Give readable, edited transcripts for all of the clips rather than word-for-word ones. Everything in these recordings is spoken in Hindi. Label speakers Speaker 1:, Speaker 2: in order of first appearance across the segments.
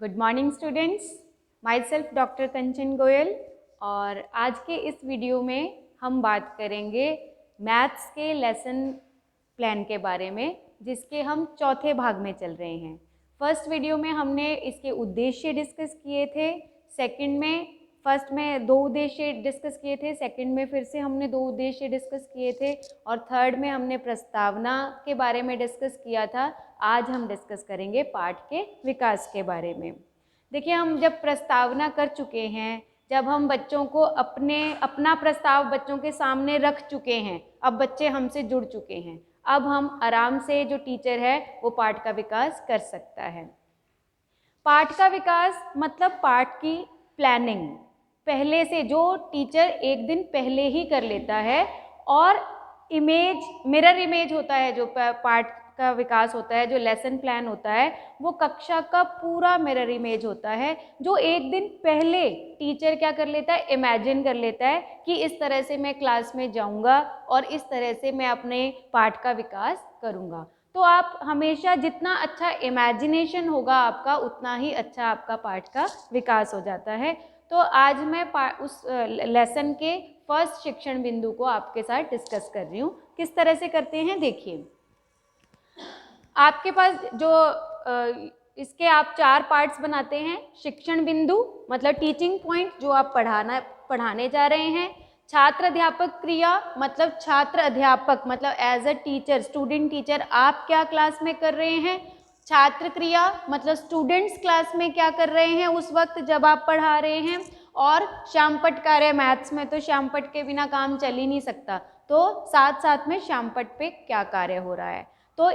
Speaker 1: Good morning students, myself doctor Kanchan Goyal. और आज के इस वीडियो में हम बात करेंगे मैथ्स के लेसन प्लान के बारे में, जिसके हम चौथे भाग में चल रहे हैं। फर्स्ट वीडियो में हमने इसके उद्देश्य डिस्कस किए थे, फर्स्ट में 2 उद्देश्य डिस्कस किए थे, सेकंड में फिर से हमने 2 उद्देश्य डिस्कस किए थे और थर्ड में हमने प्रस्तावना के बारे में डिस्कस किया था। आज हम डिस्कस करेंगे पाठ के विकास के बारे में। देखिए, हम जब प्रस्तावना कर चुके हैं, जब हम बच्चों को अपना प्रस्ताव बच्चों के सामने रख चुके हैं, अब बच्चे हमसे जुड़ चुके हैं, अब हम आराम से जो टीचर है वो पाठ का विकास कर सकता है। पाठ का विकास मतलब पाठ की प्लानिंग पहले से जो टीचर एक दिन पहले ही कर लेता है, और मिरर इमेज होता है, जो पाठ का विकास होता है, जो लेसन प्लान होता है, वो कक्षा का पूरा मिरर इमेज होता है, जो एक दिन पहले टीचर क्या कर लेता है, इमेजिन कर लेता है कि इस तरह से मैं क्लास में जाऊंगा और इस तरह से मैं अपने पाठ का विकास करूंगा। तो आप हमेशा जितना अच्छा इमेजिनेशन होगा आपका, उतना ही अच्छा आपका पाठ का विकास हो जाता है। तो आज मैं उस लेसन के फर्स्ट शिक्षण बिंदु को आपके साथ डिस्कस कर रही हूँ। किस तरह से करते हैं, देखिए, आपके पास जो इसके आप 4 पार्ट्स बनाते हैं। शिक्षण बिंदु मतलब टीचिंग पॉइंट, जो आप पढ़ाने जा रहे हैं। छात्र अध्यापक क्रिया मतलब छात्र अध्यापक मतलब as a teacher, student teacher आप क्या क्लास में कर रहे हैं। छात्र क्रिया मतलब स्टूडेंट्स क्लास में क्या कर रहे हैं उस वक्त जब आप पढ़ा रहे हैं। और श्यामपट्ट कार्य, मैथ्स में तो श्यामपट्ट के बिना काम चल ही नहीं सकता, तो साथ साथ में श्यामपट्ट पे क्या कार्य हो रहा है। तो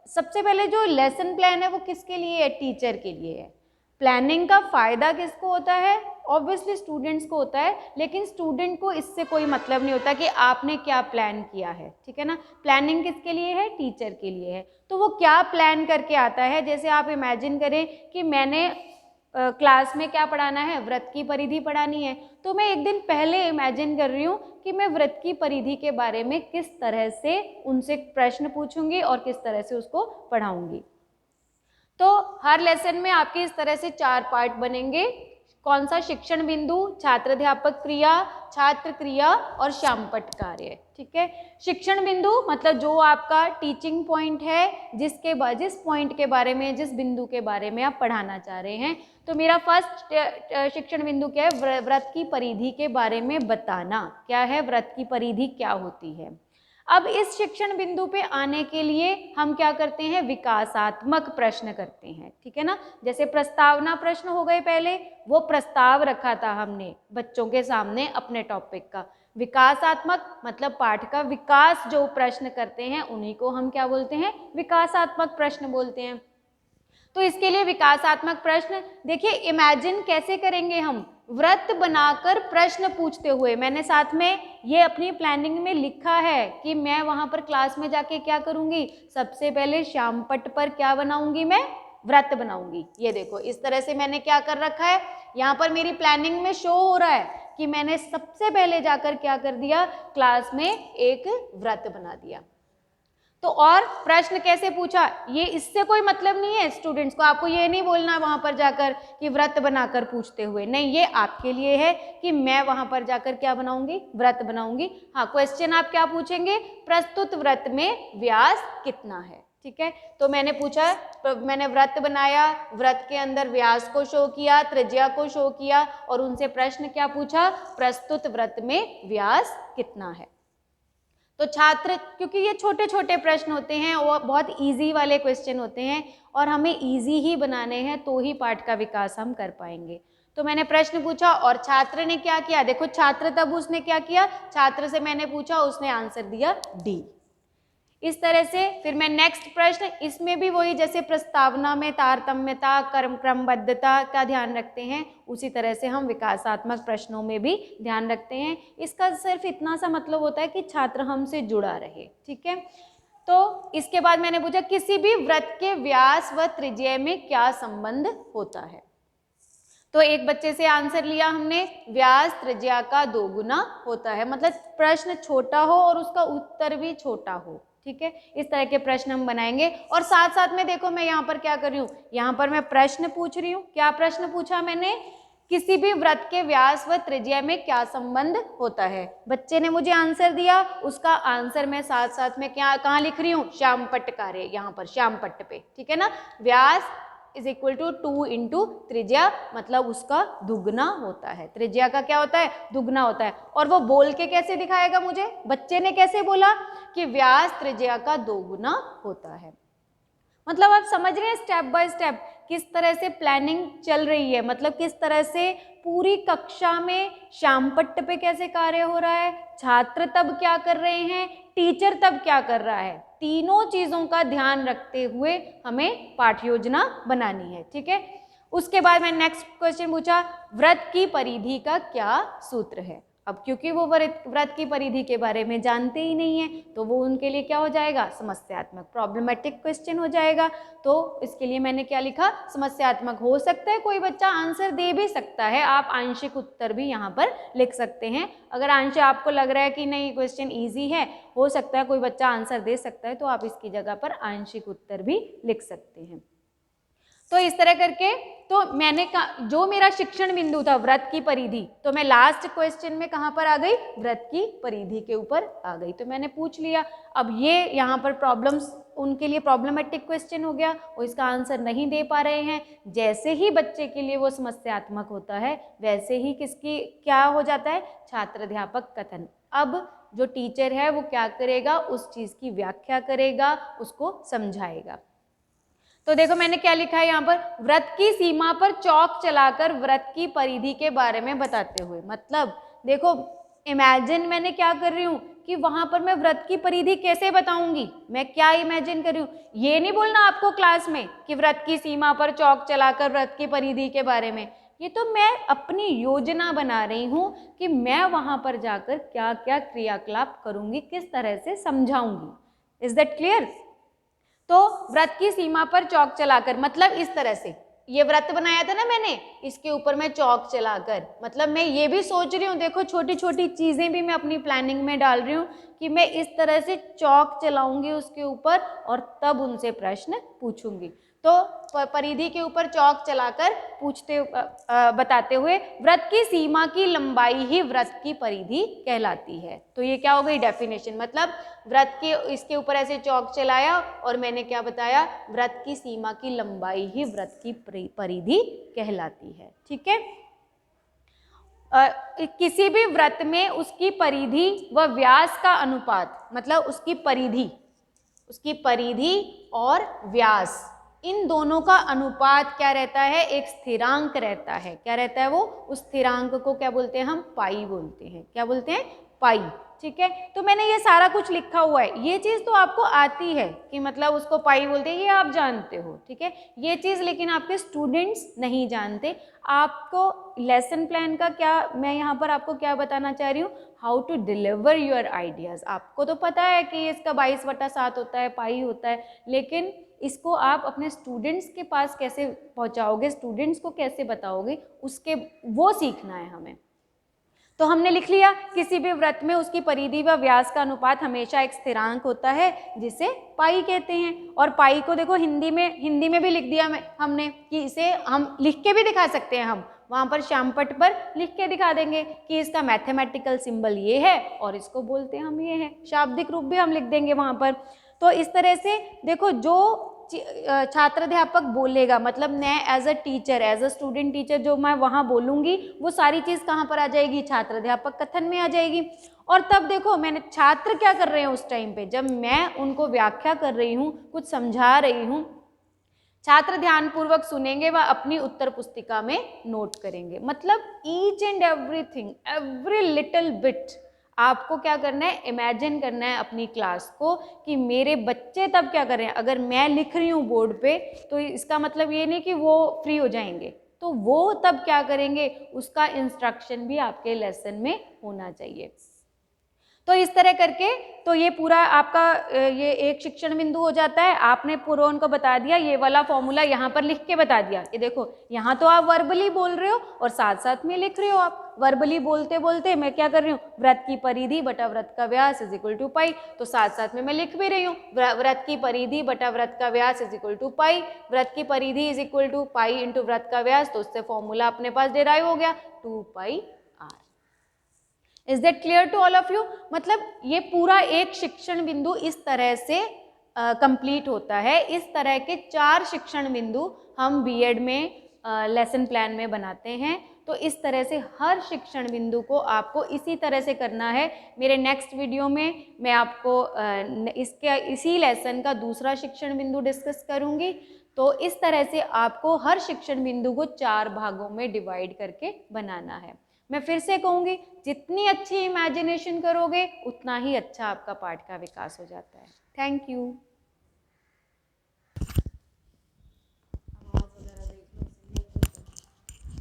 Speaker 1: सबसे पहले जो लेसन प्लान है वो किसके लिए है, टीचर के लिए है। प्लानिंग का फ़ायदा किसको होता है, ऑब्वियसली स्टूडेंट्स को होता है, लेकिन स्टूडेंट को इससे कोई मतलब नहीं होता कि आपने क्या प्लान किया है, ठीक है ना। प्लानिंग किसके लिए है, टीचर के लिए है। तो वो क्या प्लान करके आता है, जैसे आप इमेजिन करें कि मैंने क्लास में क्या पढ़ाना है, व्रत की परिधि पढ़ानी है, तो मैं एक दिन पहले इमेजिन कर रही हूँ कि मैं व्रत की परिधि के बारे में किस तरह से उनसे प्रश्न पूछूंगी और किस तरह से उसको पढ़ाऊंगी। तो हर लेसन में आपके इस तरह से 4 पार्ट बनेंगे। कौन सा, शिक्षण बिंदु, छात्र अध्यापक क्रिया, छात्र क्रिया और श्यामपट्ट कार्य, ठीक है। शिक्षण बिंदु मतलब जो आपका टीचिंग पॉइंट है, जिस पॉइंट के बारे में, जिस बिंदु के बारे में आप पढ़ाना चाह रहे हैं। तो मेरा फर्स्ट शिक्षण बिंदु क्या है, व्रत की परिधि के बारे में बताना। क्या है, व्रत की परिधि क्या होती है। अब इस शिक्षण बिंदु पे आने के लिए हम क्या करते हैं, विकासात्मक प्रश्न करते हैं, ठीक है ना। जैसे प्रस्तावना प्रश्न हो गए, पहले वो प्रस्ताव रखा था हमने बच्चों के सामने अपने टॉपिक का। विकासात्मक मतलब पाठ का विकास जो प्रश्न करते हैं उन्हीं को हम क्या बोलते हैं, विकासात्मक प्रश्न बोलते हैं। तो इसके लिए विकासात्मक प्रश्न, देखिए इमेजिन कैसे करेंगे हम, व्रत बनाकर प्रश्न पूछते हुए। मैंने साथ में ये अपनी प्लानिंग में लिखा है कि मैं वहां पर क्लास में जाके क्या करूंगी, सबसे पहले श्यामपट्ट पर क्या बनाऊंगी, मैं व्रत बनाऊंगी। ये देखो इस तरह से मैंने क्या कर रखा है, यहाँ पर मेरी प्लानिंग में शो हो रहा है कि मैंने सबसे पहले जाकर क्या कर दिया, क्लास में एक व्रत बना दिया। तो और प्रश्न कैसे पूछा, ये इससे कोई मतलब नहीं है स्टूडेंट्स को, आपको ये नहीं बोलना वहां पर जाकर कि व्रत बनाकर पूछते हुए, नहीं, ये आपके लिए है कि मैं वहां पर जाकर क्या बनाऊंगी, व्रत बनाऊंगी। हाँ, क्वेश्चन आप क्या पूछेंगे, प्रस्तुत व्रत में व्यास कितना है, ठीक है। तो मैंने पूछा, मैंने व्रत बनाया, व्रत के अंदर व्यास को शो किया, त्रिज्या को शो किया, और उनसे प्रश्न क्या पूछा, प्रस्तुत व्रत में व्यास कितना है। तो छात्र, क्योंकि ये छोटे छोटे प्रश्न होते हैं और बहुत इजी वाले क्वेश्चन होते हैं, और हमें इजी ही बनाने हैं, तो ही पाठ का विकास हम कर पाएंगे। तो मैंने प्रश्न पूछा और छात्र ने क्या किया, देखो छात्र तब उसने क्या किया, छात्र से मैंने पूछा, उसने आंसर दिया डी। इस तरह से फिर मैं नेक्स्ट प्रश्न, इसमें भी वही जैसे प्रस्तावना में तारतम्यता, क्रमबद्धता का ध्यान रखते हैं, उसी तरह से हम विकासात्मक प्रश्नों में भी ध्यान रखते हैं। इसका सिर्फ इतना सा मतलब होता है कि छात्र हमसे जुड़ा रहे, ठीक है। तो इसके बाद मैंने पूछा, किसी भी व्रत के व्यास व त्रिज्या में क्या संबंध होता है। तो एक बच्चे से आंसर लिया हमने, व्यास त्रिज्या का 2 गुना होता है, मतलब प्रश्न छोटा हो और उसका उत्तर भी छोटा हो, ठीक है, इस तरह के प्रश्न हम बनाएंगे। और साथ साथ में देखो मैं यहाँ पर क्या कर रही हूँ, यहाँ पर मैं प्रश्न पूछ रही हूँ। क्या प्रश्न पूछा मैंने, किसी भी वृत्त के व्यास व त्रिज्या में क्या संबंध होता है। बच्चे ने मुझे आंसर दिया, उसका आंसर मैं साथ साथ में क्या कहाँ लिख रही हूँ, श्यामपट्ट कार्य, यहाँ पर श्यामपट्ट पे, ठीक है ना। व्यास इज इक्वल टू 2 इंटू त्रिज्या, मतलब उसका दुगना होता है। त्रिज्या का क्या होता है, दुगना होता है। और वो बोल के कैसे दिखाएगा मुझे, बच्चे ने कैसे बोला कि व्यास त्रिज्या का दोगुना होता है। मतलब आप समझ रहे हैं स्टेप बाय स्टेप किस तरह से प्लानिंग चल रही है, मतलब किस तरह से पूरी कक्षा में श्यामपट्ट पे कैसे कार्य हो रहा है, छात्र तब क्या कर रहे हैं, टीचर तब क्या कर रहा है। तीनों चीजों का ध्यान रखते हुए हमें पाठ योजना बनानी है, ठीक है। उसके बाद मैंने नेक्स्ट क्वेश्चन पूछा, वृत्त की परिधि का क्या सूत्र है। अब क्योंकि वो वृत्त की परिधि के बारे में जानते ही नहीं है, तो वो उनके लिए क्या हो जाएगा, समस्यात्मक, प्रॉब्लमेटिक क्वेश्चन हो जाएगा। तो इसके लिए मैंने क्या लिखा, समस्यात्मक। हो सकता है कोई बच्चा आंसर दे भी सकता है, आप आंशिक उत्तर भी यहाँ पर लिख सकते हैं। अगर आंशिक आपको लग रहा है कि नहीं क्वेश्चन ईजी है, हो सकता है कोई बच्चा आंसर दे सकता है, तो आप इसकी जगह पर आंशिक उत्तर भी लिख सकते हैं। तो इस तरह करके तो मैंने जो मेरा शिक्षण बिंदु था वृत्त की परिधि, तो मैं लास्ट क्वेश्चन में कहाँ पर आ गई, वृत्त की परिधि के ऊपर आ गई। तो मैंने पूछ लिया। अब ये यहाँ पर प्रॉब्लम्स उनके लिए प्रॉब्लमेटिक क्वेश्चन हो गया, वो इसका आंसर नहीं दे पा रहे हैं। जैसे ही बच्चे के लिए वो समस्यात्मक होता है, वैसे ही किसकी क्या हो जाता है, छात्र अध्यापक कथन। अब जो टीचर है वो क्या करेगा, उस चीज़ की व्याख्या करेगा, उसको समझाएगा। तो देखो मैंने क्या लिखा है यहाँ पर, वृत्त की सीमा पर चौक चलाकर वृत्त की परिधि के बारे में बताते हुए। मतलब देखो इमेजिन मैंने क्या कर रही हूँ कि वहां पर मैं वृत्त की परिधि कैसे बताऊंगी, मैं क्या इमेजिन कर रही हूँ। ये नहीं बोलना आपको क्लास में कि वृत्त की सीमा पर चौक चलाकर वृत्त की परिधि के बारे में, ये तो मैं अपनी योजना बना रही हूँ कि मैं वहां पर जाकर क्या क्या क्रियाकलाप करूंगी, किस तरह से समझाऊंगी। Is that clear. तो वृत्त की सीमा पर चौक चलाकर, मतलब इस तरह से ये वृत्त बनाया था ना मैंने, इसके ऊपर मैं चौक चलाकर, मतलब मैं ये भी सोच रही हूँ, देखो छोटी छोटी चीजें भी मैं अपनी प्लानिंग में डाल रही हूँ कि मैं इस तरह से चौक चलाऊंगी उसके ऊपर और तब उनसे प्रश्न पूछूंगी। तो परिधि के ऊपर चौक चलाकर बताते हुए, वृत्त की सीमा की लंबाई ही वृत्त की परिधि कहलाती है। तो ये क्या हो गई डेफिनेशन, मतलब वृत्त के इसके ऊपर ऐसे चौक चलाया और मैंने क्या बताया, वृत्त की सीमा की लंबाई ही वृत्त की परिधि कहलाती है। ठीक है। किसी भी वृत्त में उसकी परिधि व व्यास का अनुपात, मतलब उसकी परिधि और व्यास, इन दोनों का अनुपात क्या रहता है, एक स्थिरांक रहता है। क्या रहता है वो, उस स्थिरांक को क्या बोलते हैं हम, पाई बोलते हैं। क्या बोलते हैं, पाई। ठीक है। तो मैंने ये सारा कुछ लिखा हुआ है, ये चीज तो आपको आती है कि मतलब उसको पाई बोलते हैं, ये आप जानते हो। ठीक है। ये चीज लेकिन आपके स्टूडेंट्स नहीं जानते। आपको लेसन प्लान का क्या, मैं यहाँ पर आपको क्या बताना चाह रही हूँ, how to deliver your ideas. आपको तो पता है कि इसका 22/7 होता है, पाई होता है, लेकिन इसको आप अपने स्टूडेंट्स के पास कैसे पहुंचाओगे, स्टूडेंट्स को कैसे बताओगे, उसके वो सीखना है हमें। तो हमने लिख लिया, किसी भी वृत्त में उसकी परिधि व व्यास का अनुपात हमेशा एक स्थिरांक होता है जिसे पाई कहते हैं। और पाई को देखो हिंदी में भी लिख दिया हमने कि इसे हम लिख के भी दिखा सकते हैं, हम वहाँ पर श्यामपट्ट पर लिख के दिखा देंगे कि इसका मैथमेटिकल सिंबल ये है और इसको बोलते हैं हम ये है, शाब्दिक रूप भी हम लिख देंगे वहाँ पर। तो इस तरह से देखो जो छात्र अध्यापक बोलेगा, मतलब मैं as a teacher, as a student teacher जो मैं वहाँ बोलूँगी, वो सारी चीज़ कहाँ पर आ जाएगी, छात्र अध्यापक कथन में आ जाएगी। और तब देखो मैंने छात्र क्या कर रहे हैं उस टाइम पे, जब मैं उनको व्याख्या कर रही हूँ, कुछ समझा रही हूँ, छात्र ध्यानपूर्वक सुनेंगे व अपनी उत्तर पुस्तिका में नोट करेंगे। मतलब each and everything, every little bit आपको क्या करना है, इमेजिन करना है अपनी क्लास को कि मेरे बच्चे तब क्या कर रहे हैं। अगर मैं लिख रही हूँ बोर्ड पे तो इसका मतलब ये नहीं कि वो फ्री हो जाएंगे, तो वो तब क्या करेंगे, उसका इंस्ट्रक्शन भी आपके लेसन में होना चाहिए। तो इस तरह करके तो ये पूरा आपका ये एक शिक्षण बिंदु हो जाता है। आपने पूरा उनको बता दिया, ये वाला फॉर्मूला यहाँ पर लिख के बता दिया। ये देखो यहाँ तो आप वर्बली बोल रहे हो और साथ साथ में लिख रहे हो। आप वर्बली बोलते बोलते मैं क्या कर रही हूँ, वृत्त की परिधि बटा वृत्त का व्यास इज इक्वल टू पाई, तो साथ साथ में मैं लिख भी रही हूँ वृत्त की परिधि बटा वृत्त का व्यास इज इक्वल टू पाई। वृत्त की परिधि is equal to pi into वृत्त का व्यास, तो उससे फॉर्मूला अपने पास डिराइव हो गया 2 pi r। Is that clear to all of you? मतलब ये पूरा एक शिक्षण बिंदु इस तरह से कंप्लीट होता है। इस तरह के 4 शिक्षण बिंदु हम बीएड में लेसन प्लान में बनाते हैं। तो इस तरह से हर शिक्षण बिंदु को आपको इसी तरह से करना है। मेरे नेक्स्ट वीडियो में मैं आपको इसी लेसन का दूसरा शिक्षण बिंदु डिस्कस करूंगी। तो इस तरह से आपको हर शिक्षण बिंदु को 4 भागों में डिवाइड करके बनाना है। मैं फिर से कहूँगी, जितनी अच्छी इमेजिनेशन करोगे उतना ही अच्छा आपका पाठ का विकास हो जाता है। Thank you.